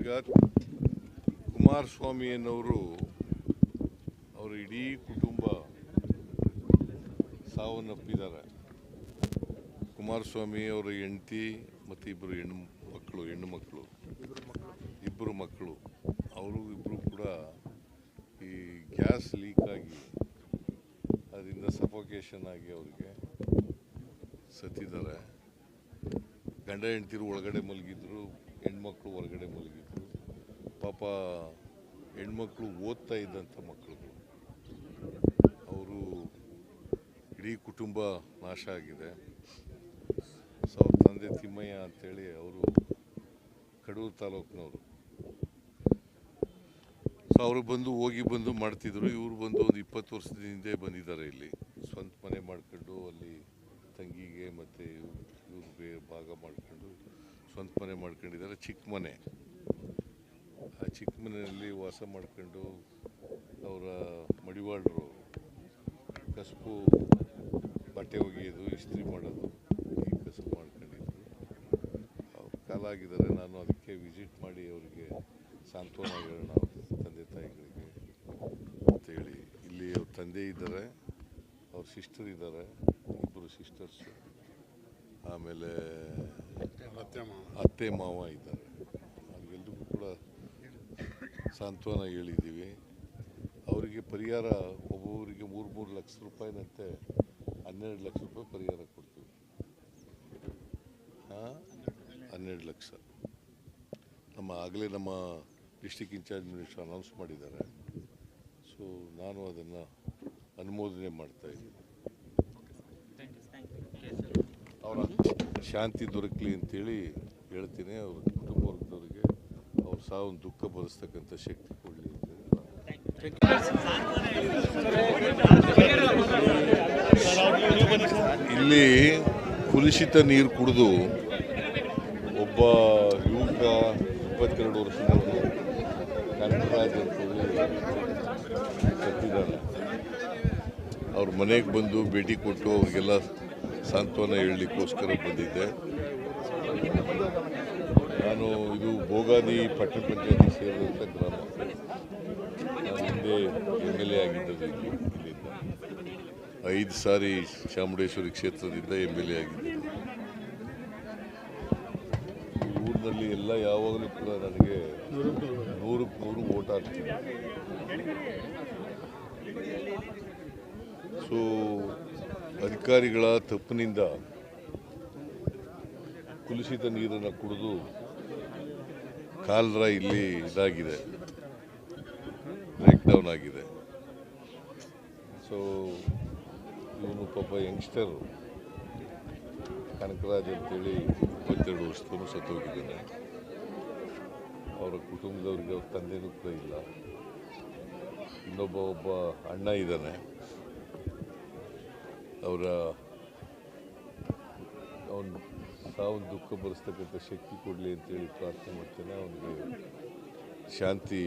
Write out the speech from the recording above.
ಈಗ ಕುಮಾರಸ್ವಾಮಿಯನ್ನವರು ಅವರ ಇಡೀ ಕುಟುಂಬ ಸಾವನ್ನಪ್ಪಿದ್ದಾರೆ. ಕುಮಾರಸ್ವಾಮಿ ಅವರ ಹೆಂಡತಿ ಮತ್ತು ಹೆಣ್ಣು ಮಕ್ಕಳು ಅವರು ಇಬ್ಬರು ಕೂಡ ಈ ಗ್ಯಾಸ್ ಲೀಕ್ ಆಗಿ ಅದರಿಂದ ಸಫೋಕೇಶನ್ ಆಗಿ ಅವರಿಗೆ ಸತ್ತಿದ್ದಾರೆ. ಗಂಡ ಹೆಂಡತಿರು ಒಳಗಡೆ ಮಲಗಿದ್ರು, ಹೆಣ್ಮಕ್ಳು ಹೊರಗಡೆ ಮಲಗಿದ್ರು. ಪಾಪ ಹೆಣ್ಮಕ್ಳು ಓದ್ತಾ ಇದ್ದಂಥ ಮಕ್ಕಳು, ಅವರು ಇಡೀ ಕುಟುಂಬ ನಾಶ ಆಗಿದೆ. ಅವ್ರ ತಂದೆ ತಿಮ್ಮಯ್ಯ ಅಂತೇಳಿ ಅವರು ಕಡೂರು ತಾಲೂಕಿನವರು. ಅವರು ಬಂದು ಮಾಡ್ತಿದ್ರು. ಇವರು ಬಂದು ಒಂದು 20 ವರ್ಷದ ಹಿಂದೆ ಬಂದಿದ್ದಾರೆ. ಇಲ್ಲಿ ಸ್ವಂತ ಮನೆ ಮಾಡ್ಕೊಂಡು ಅಲ್ಲಿ ತಂಗಿಗೆ ಮತ್ತು ಇವ್ರಿಗೆ ಭಾಗ ಮಾಡ್ಕೊಂಡು ಸ್ವಂತ ಮನೆ ಮಾಡ್ಕೊಂಡಿದ್ದಾರೆ. ಚಿಕ್ಕ ಮನೆ. ಆ ಚಿಕ್ಕ ಮನೆಯಲ್ಲಿ ವಾಸ ಮಾಡ್ಕೊಂಡು ಅವರ ಮಡಿವಾಳರು ಕಸಬು ಬಟ್ಟೆ ಒಗೆಯೋದು, ಇಸ್ತ್ರಿ ಮಾಡೋದು, ಈ ಕಸಬು ಮಾಡ್ಕೊಂಡಿದ್ರು. ಅವ್ರು ಕಾಲ ಆಗಿದ್ದಾರೆ. ನಾನು ಅದಕ್ಕೆ ವಿಸಿಟ್ ಮಾಡಿ ಅವರಿಗೆ ಸಾಂತ್ವನ ಹೇಳೋಣ ತಂದೆ ತಾಯಿಗಳಿಗೆ ಅಂತೇಳಿ. ಇಲ್ಲಿ ಅವ್ರ ತಂದೆ ಇದ್ದಾರೆ, ಅವ್ರ ಸಿಸ್ಟರ್ ಇದ್ದಾರೆ, ಇಬ್ಬರು ಸಿಸ್ಟರ್ಸು, ಆಮೇಲೆ ಅತ್ತೆ ಮಾವ ಇದ್ದಾರೆ. ಅವ್ರಿಗೆಲ್ರಿಗೂ ಕೂಡ ಸಾಂತ್ವನ ಹೇಳಿದ್ದೀವಿ. ಅವರಿಗೆ ಪರಿಹಾರ ಒಬ್ಬೊಬ್ಬರಿಗೆ 3 ಲಕ್ಷ ರೂಪಾಯಿನಂತೆ 12 ಲಕ್ಷ ರೂಪಾಯಿ ಪರಿಹಾರ ಕೊಡ್ತೀವಿ. 12 ಲಕ್ಷ ಆಗಲೇ ನಮ್ಮ ಡಿಸ್ಟಿಕ್ ಇನ್ಚಾರ್ಜ್ ಮಿನಿಸ್ಟರ್ ಅನೌನ್ಸ್ ಮಾಡಿದ್ದಾರೆ. ಸೊ ನಾನು ಅದನ್ನು ಅನುಮೋದನೆ ಮಾಡ್ತಾಯಿದ್ದೀನಿ. ಅವರ ಶಾಂತಿ ದೊರಕಲಿ ಅಂತೇಳಿ ಹೇಳ್ತೀನಿ. ಅವ್ರ ಕುಟುಂಬ ವರ್ಗದವರಿಗೆ ಅವ್ರ ಸಾವನ್ನು ದುಃಖ ಭರಿಸ್ತಕ್ಕಂಥ ಶಕ್ತಿ ಕೊಡಲಿ ಅಂತೇಳಿ. ಇಲ್ಲಿ ಕುಲುಷಿತ ನೀರು ಕುಡಿದು ಒಬ್ಬ ಯುವಕ 22 ವರ್ಷದವನು ಕನಕರಾಜ್ ಅಂತೇಳಿ ಸತ್ತಿದ್ದಾನೆ. ಅವ್ರ ಮನೆಗೆ ಬಂದು ಭೇಟಿ ಕೊಟ್ಟು ಅವ್ರಿಗೆಲ್ಲ ಸಾಂತ್ವನ ಹೇಳಲಿಕ್ಕೋಸ್ಕರ ಬಂದಿದ್ದೆ. ನಾನು ಇದು ಭೋಗಾದಿ ಪಟ್ಟಣ ಪಂಚಾಯತಿ ಸೇರಿದಂಥ ಗ್ರಾಮ. ನಾನು ಹಿಂದೆ MLA ಆಗಿದ್ದರು. ಇಲ್ಲಿಂದ 5 ಸಾರಿ ಚಾಮುಂಡೇಶ್ವರಿ ಕ್ಷೇತ್ರದಿಂದ MLA ಆಗಿದ್ದರು. ಈ ಊರಿನಲ್ಲಿ ಎಲ್ಲ ಯಾವಾಗಲೂ ಕೂಡ ನನಗೆ 100ಕ್ಕೆ 100 ವೋಟ್ ಹಾಕ್ತೀನಿ. ಸೊ ಅಧಿಕಾರಿಗಳ ತಪ್ಪಿನಿಂದ ಕುಲುಷಿತ ನೀರನ್ನು ಕುಡಿದು ಕಾಲರ ಇಲ್ಲಿ ಇದಾಗಿದೆ, ಬ್ರೇಕ್ ಡೌನ್ ಆಗಿದೆ. ಸೊ ಇವನು ಪಾಪ ಯಂಗ್ಸ್ಟರು ಕನಕರಾಜ್ ಅಂತೇಳಿ 22 ವರ್ಷದವನು ಸತ್ತೋಗಿದ್ದಾನೆ. ಅವರ ಕುಟುಂಬದವ್ರಿಗೆ ಅವ್ರ ತಂದೆನೂ ಕೂಡ ಇಲ್ಲ. ಒಬ್ಬ ಅಣ್ಣ ಇದ್ದಾನೆ. ಅವನು ಸಾವನ್ನು ದುಃಖ ಭರಿಸ್ತಕ್ಕಂಥ ಶಕ್ತಿ ಕೊಡಲಿ ಅಂತೇಳಿ ಪ್ರಾರ್ಥನೆ ಮಾಡ್ತೇನೆ. ಅವನಿಗೆ ಶಾಂತಿ